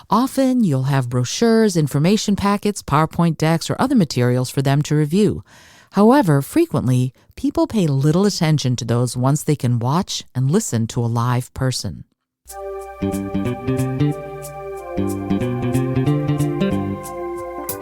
Often you'll have brochures, information packets, PowerPoint decks, or other materials for them to review. However, frequently, people pay little attention to those once they can watch and listen to a live person.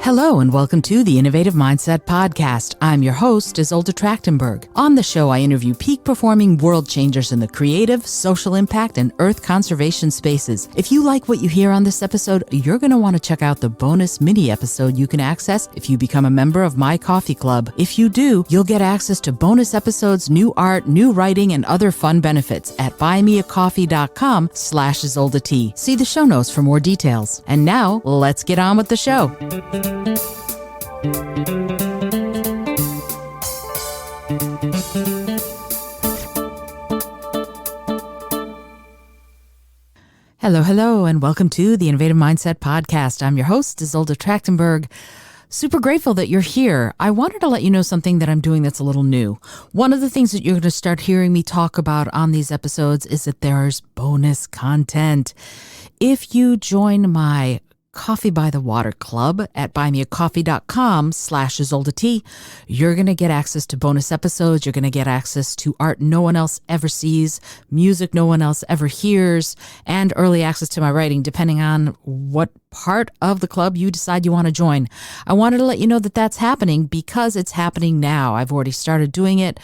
Hello and welcome to the Innovative Mindset Podcast. I'm your host, Isolde Trachtenberg. On the show, I interview peak-performing world changers in the creative, social impact, and earth conservation spaces. If you like what you hear on this episode, you're going to want to check out the bonus mini episode you can access if you become a member of my coffee club. If you do, you'll get access to bonus episodes, new art, new writing, and other fun benefits at buymeacoffee.com/IsoldeT. See the show notes for more details. And now, let's get on with the show. Hello, and welcome to the Innovative Mindset Podcast. I'm your host, Isolde Trachtenberg. Super grateful that you're here. I wanted to let you know something that I'm doing that's a little new. One of the things that you're going to start hearing me talk about on these episodes is that there's bonus content. If you join my Coffee by the Water Club at buymeacoffee.com/IsoldeT, you're going to get access to bonus episodes. You're going to get access to art no one else ever sees, music no one else ever hears, and early access to my writing, depending on what part of the club you decide you want to join. I wanted to let you know that that's happening because it's happening now. I've already started doing it,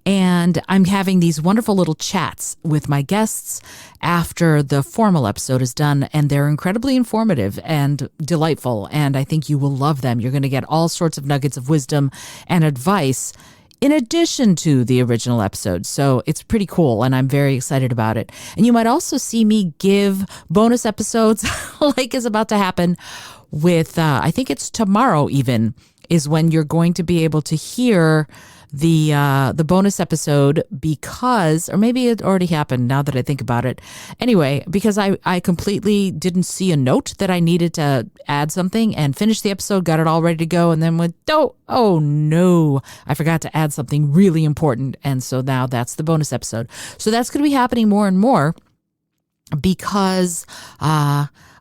and I'm having these wonderful little chats with my guests after the formal episode is done, and they're incredibly informative and delightful, and I think you will love them. You're going to get all sorts of nuggets of wisdom and advice in addition to the original episode. So it's pretty cool, and I'm very excited about it. And you might also see me give bonus episodes like is about to happen with, I think it's tomorrow even, is when you're going to be able to hear the bonus episode because, or maybe it already happened now that I think about it. Anyway, because I completely didn't see a note that I needed to add something and finish the episode, got it all ready to go, and then went, oh no, I forgot to add something really important. And so now that's the bonus episode. So that's going to be happening more and more because,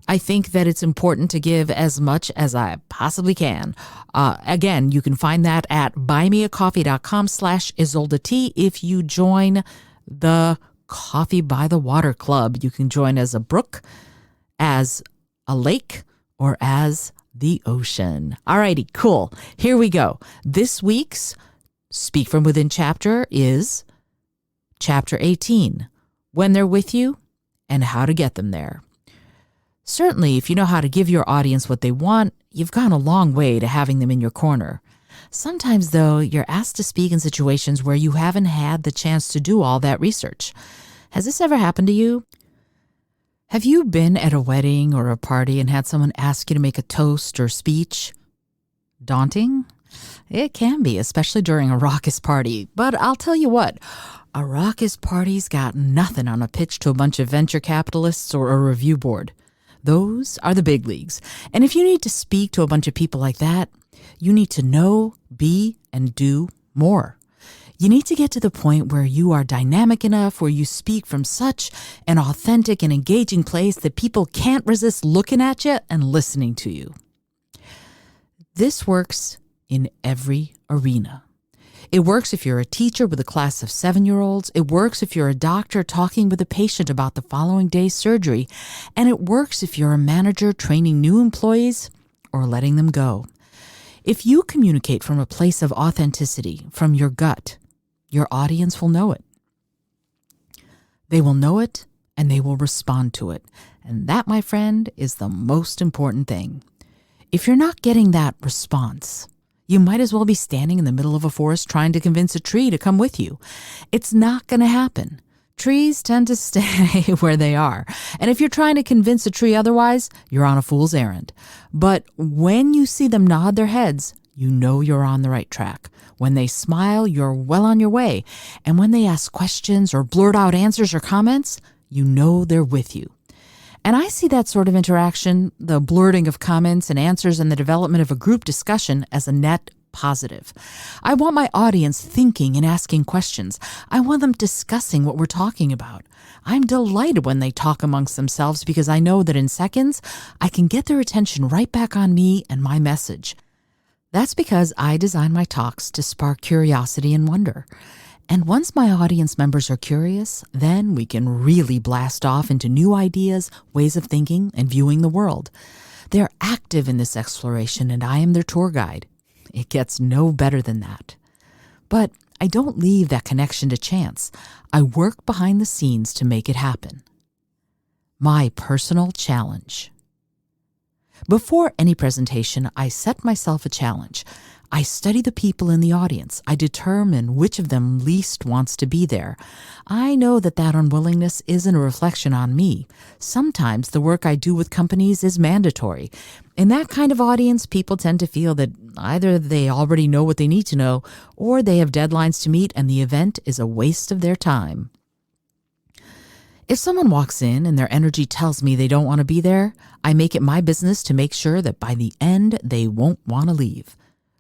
I think that it's important to give as much as I possibly can. Again, you can find that at buymeacoffee.com/IsoldeT. If you join the Coffee by the Water Club, you can join as a brook, as a lake, or as the ocean. Alrighty, cool. Here we go. This week's Speak From Within chapter is Chapter 18, When They're With You and How to Get Them There. Certainly, if you know how to give your audience what they want, you've gone a long way to having them in your corner. Sometimes, though, you're asked to speak in situations where you haven't had the chance to do all that research. Has this ever happened to you? Have you been at a wedding or a party and had someone ask you to make a toast or speech? Daunting? It can be, especially during a raucous party. But I'll tell you what, a raucous party's got nothing on a pitch to a bunch of venture capitalists or a review board. Those are the big leagues. And if you need to speak to a bunch of people like that, you need to know, be, and do more. You need to get to the point where you are dynamic enough, where you speak from such an authentic and engaging place that people can't resist looking at you and listening to you. This works in every arena. It works if you're a teacher with a class of 7-year-olds. It works if you're a doctor talking with a patient about the following day's surgery. And it works if you're a manager training new employees or letting them go. If you communicate from a place of authenticity, from your gut, your audience will know it. They will know it and they will respond to it. And that, my friend, is the most important thing. If you're not getting that response, you might as well be standing in the middle of a forest trying to convince a tree to come with you. It's not going to happen. Trees tend to stay where they are. And if you're trying to convince a tree otherwise, you're on a fool's errand. But when you see them nod their heads, you know you're on the right track. When they smile, you're well on your way. And when they ask questions or blurt out answers or comments, you know they're with you. And I see that sort of interaction, the blurting of comments and answers and the development of a group discussion, as a net positive. I want my audience thinking and asking questions. I want them discussing what we're talking about. I'm delighted when they talk amongst themselves because I know that in seconds, I can get their attention right back on me and my message. That's because I design my talks to spark curiosity and wonder. And once my audience members are curious, then we can really blast off into new ideas, ways of thinking, and viewing the world. They're active in this exploration, and I am their tour guide. It gets no better than that. But I don't leave that connection to chance. I work behind the scenes to make it happen. My personal challenge. Before any presentation, I set myself a challenge. I study the people in the audience. I determine which of them least wants to be there. I know that unwillingness isn't a reflection on me. Sometimes the work I do with companies is mandatory. In that kind of audience, people tend to feel that either they already know what they need to know, or they have deadlines to meet and the event is a waste of their time. If someone walks in and their energy tells me they don't want to be there, I make it my business to make sure that by the end, they won't want to leave.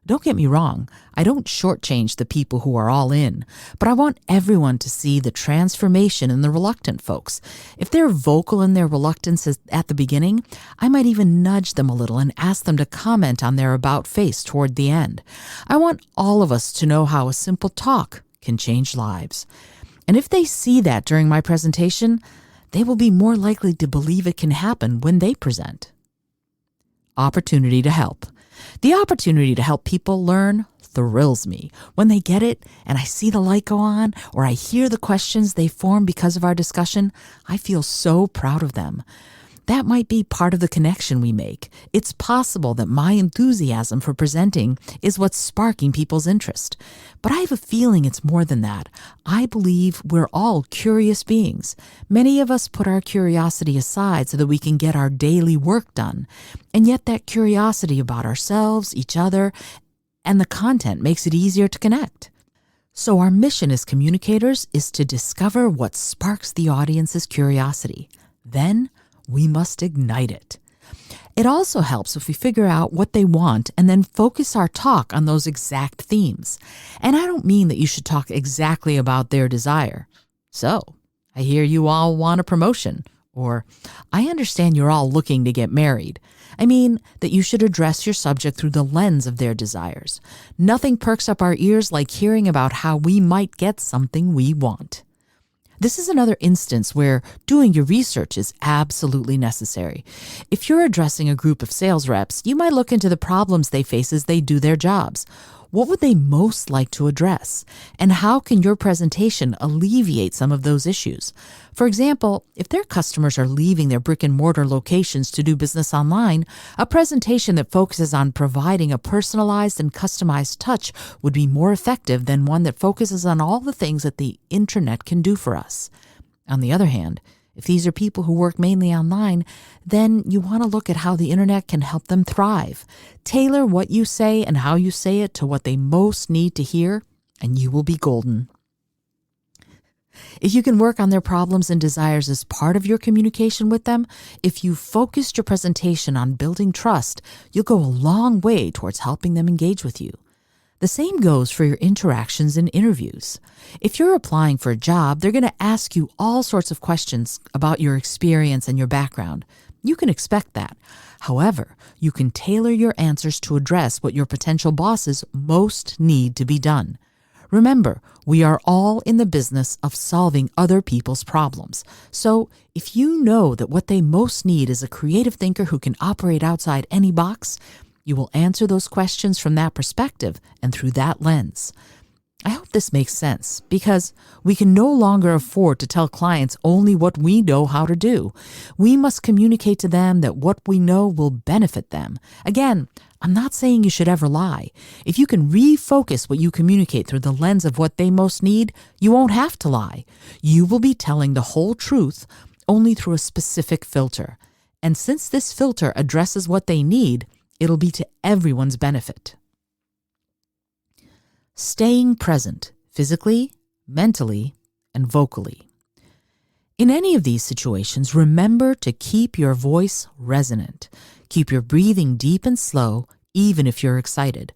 Don't get me wrong, I don't shortchange the people who are all in, but I want everyone to see the transformation in the reluctant folks. If they're vocal in their reluctance at the beginning, I might even nudge them a little and ask them to comment on their about face toward the end. I want all of us to know how a simple talk can change lives. And if they see that during my presentation, they will be more likely to believe it can happen when they present. Opportunity to help. The opportunity to help people learn thrills me. When they get it and I see the light go on or I hear the questions they form because of our discussion, I feel so proud of them. That might be part of the connection we make. It's possible that my enthusiasm for presenting is what's sparking people's interest. But I have a feeling it's more than that. I believe we're all curious beings. Many of us put our curiosity aside so that we can get our daily work done. And yet that curiosity about ourselves, each other, and the content makes it easier to connect. So our mission as communicators is to discover what sparks the audience's curiosity. Then we must ignite it. It also helps if we figure out what they want and then focus our talk on those exact themes. And I don't mean that you should talk exactly about their desire. So, I hear you all want a promotion, or I understand you're all looking to get married. I mean that you should address your subject through the lens of their desires. Nothing perks up our ears like hearing about how we might get something we want. This is another instance where doing your research is absolutely necessary. If you're addressing a group of sales reps, you might look into the problems they face as they do their jobs. What would they most like to address? And how can your presentation alleviate some of those issues? For example, if their customers are leaving their brick and mortar locations to do business online, a presentation that focuses on providing a personalized and customized touch would be more effective than one that focuses on all the things that the internet can do for us. On the other hand, if these are people who work mainly online, then you want to look at how the internet can help them thrive. Tailor what you say and how you say it to what they most need to hear, and you will be golden. If you can work on their problems and desires as part of your communication with them, if you focused your presentation on building trust, you'll go a long way towards helping them engage with you. The same goes for your interactions in interviews. If you're applying for a job, they're going to ask you all sorts of questions about your experience and your background. You can expect that. However, you can tailor your answers to address what your potential bosses most need to be done. Remember, we are all in the business of solving other people's problems. So if you know that what they most need is a creative thinker who can operate outside any box, you will answer those questions from that perspective and through that lens. I hope this makes sense because we can no longer afford to tell clients only what we know how to do. We must communicate to them that what we know will benefit them. Again, I'm not saying you should ever lie. If you can refocus what you communicate through the lens of what they most need, you won't have to lie. You will be telling the whole truth only through a specific filter. And since this filter addresses what they need, it'll be to everyone's benefit. Staying present, physically, mentally, and vocally. In any of these situations, remember to keep your voice resonant. Keep your breathing deep and slow, even if you're excited.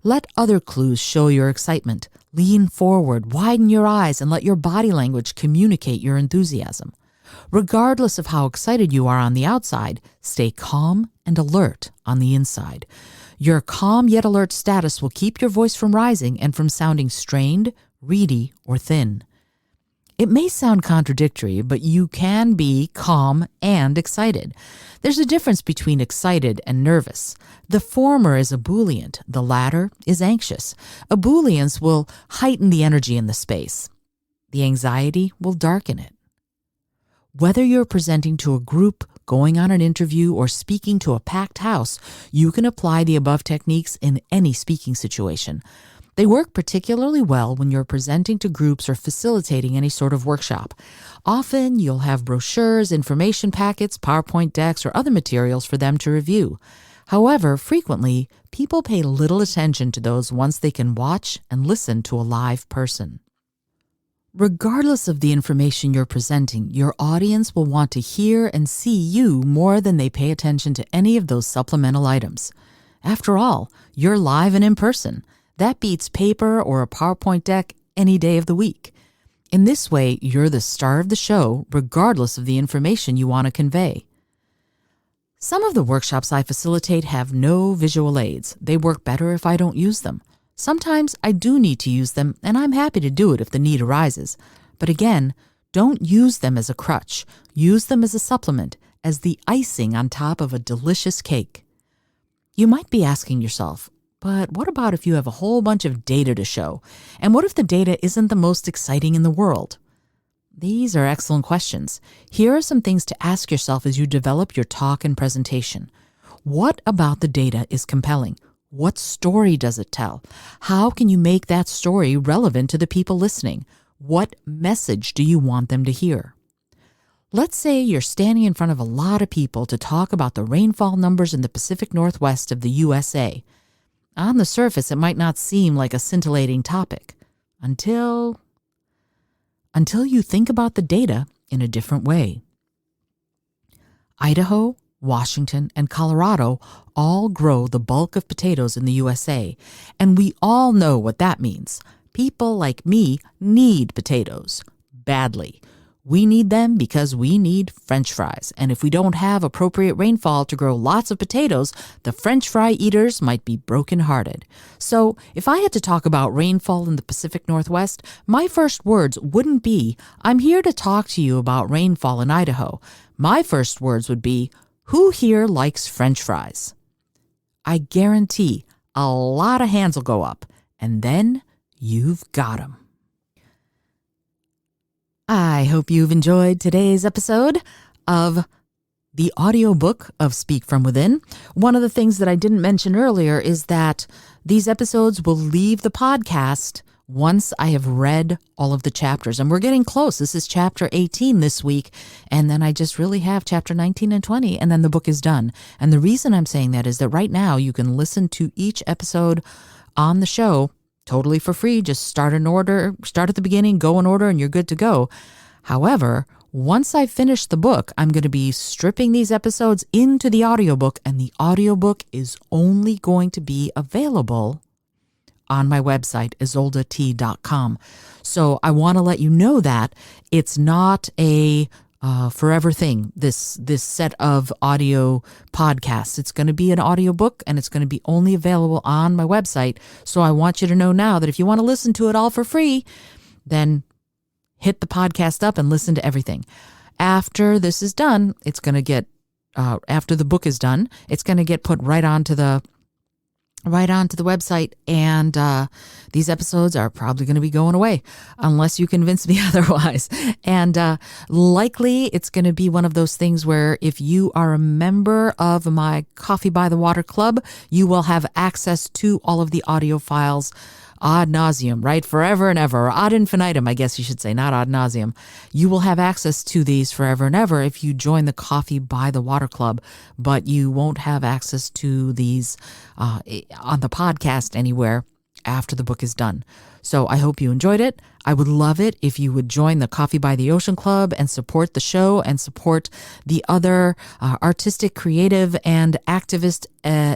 Let other clues show your excitement. Lean forward, widen your eyes, and let your body language communicate your enthusiasm. Regardless of how excited you are on the outside, stay calm and alert on the inside. Your calm yet alert status will keep your voice from rising and from sounding strained, reedy, or thin. It may sound contradictory, but you can be calm and excited. There's a difference between excited and nervous. The former is ebullient, the latter is anxious. Ebullience will heighten the energy in the space. The anxiety will darken it. Whether you're presenting to a group, going on an interview, or speaking to a packed house, you can apply the above techniques in any speaking situation. They work particularly well when you're presenting to groups or facilitating any sort of workshop. Often, you'll have brochures, information packets, PowerPoint decks, or other materials for them to review. However, frequently, people pay little attention to those once they can watch and listen to a live person. Regardless of the information you're presenting, your audience will want to hear and see you more than they pay attention to any of those supplemental items. After all, you're live and in person. That beats paper or a PowerPoint deck any day of the week. In this way, you're the star of the show, regardless of the information you want to convey. Some of the workshops I facilitate have no visual aids. They work better if I don't use them. Sometimes I do need to use them, and I'm happy to do it if the need arises. But again, don't use them as a crutch. Use them as a supplement, as the icing on top of a delicious cake. You might be asking yourself, but what about if you have a whole bunch of data to show? And what if the data isn't the most exciting in the world? These are excellent questions. Here are some things to ask yourself as you develop your talk and presentation. What about the data is compelling? What story does it tell? How can you make that story relevant to the people listening? What message do you want them to hear? Let's say you're standing in front of a lot of people to talk about the rainfall numbers in the Pacific Northwest of the USA. On the surface, it might not seem like a scintillating topic until you think about the data in a different way. Idaho, Washington, and Colorado all grow the bulk of potatoes in the USA, and we all know what that means. People like me need potatoes badly. We need them because we need French fries, and if we don't have appropriate rainfall to grow lots of potatoes, the French fry eaters might be brokenhearted. So if I had to talk about rainfall in the Pacific Northwest, my first words wouldn't be, "I'm here to talk to you about rainfall in Idaho." My first words would be, "Who here likes French fries?" I guarantee a lot of hands will go up, and then you've got 'em. I hope you've enjoyed today's episode of the audiobook of Speak From Within. One of the things that I didn't mention earlier is that these episodes will leave the podcast once I have read all of the chapters. And we're getting close. This is chapter 18 this week. And then I just really have chapter 19 and 20, and then the book is done. And the reason I'm saying that is that right now you can listen to each episode on the show totally for free. Just start at the beginning, go in order, and you're good to go. However, once I finish the book, I'm going to be stripping these episodes into the audiobook, and the audiobook is only going to be available on my website, izoldat.com. So I want to let you know that it's not a forever thing, this set of audio podcasts. It's going to be an audiobook, and it's going to be only available on my website. So I want you to know now that if you want to listen to it all for free, then hit the podcast up and listen to everything. After this is done, it's going to get, after the book is done, it's going to get put right onto the website, and these episodes are probably going to be going away unless you convince me otherwise. And likely it's going to be one of those things where if you are a member of my Coffee by the Water Club, you will have access to all of the audio files ad nauseum, right? Forever and ever, or ad infinitum, I guess you should say, not ad nauseum. You will have access to these forever and ever if you join the Coffee by the Water Club, but you won't have access to these on the podcast anywhere after the book is done. So I hope you enjoyed it. I would love it if you would join the Coffee by the Ocean Club and support the show and support the other artistic, creative, and activist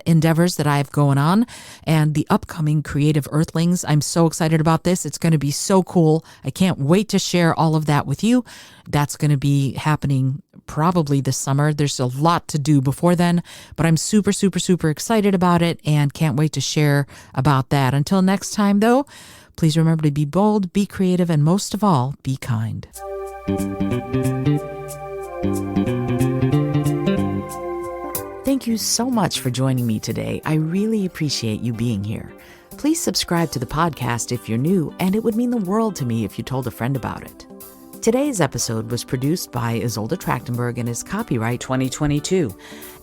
endeavors that I have going on and the upcoming Creative Earthlings. I'm so excited about this. It's going to be so cool. I can't wait to share all of that with you. That's going to be happening probably this summer. There's a lot to do before then, but I'm super, super, super excited about it and can't wait to share about that. Until next time, though, please remember to be bold, be creative, and most of all, be kind. Thank you so much for joining me today. I really appreciate you being here. Please subscribe to the podcast if you're new, and it would mean the world to me if you told a friend about it. Today's episode was produced by Isolde Trachtenberg and is copyright 2022.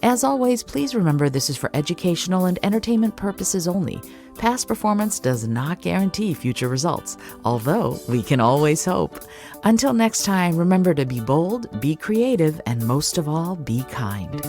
As always, please remember this is for educational and entertainment purposes only. Past performance does not guarantee future results, although we can always hope. Until next time, remember to be bold, be creative, and most of all, be kind.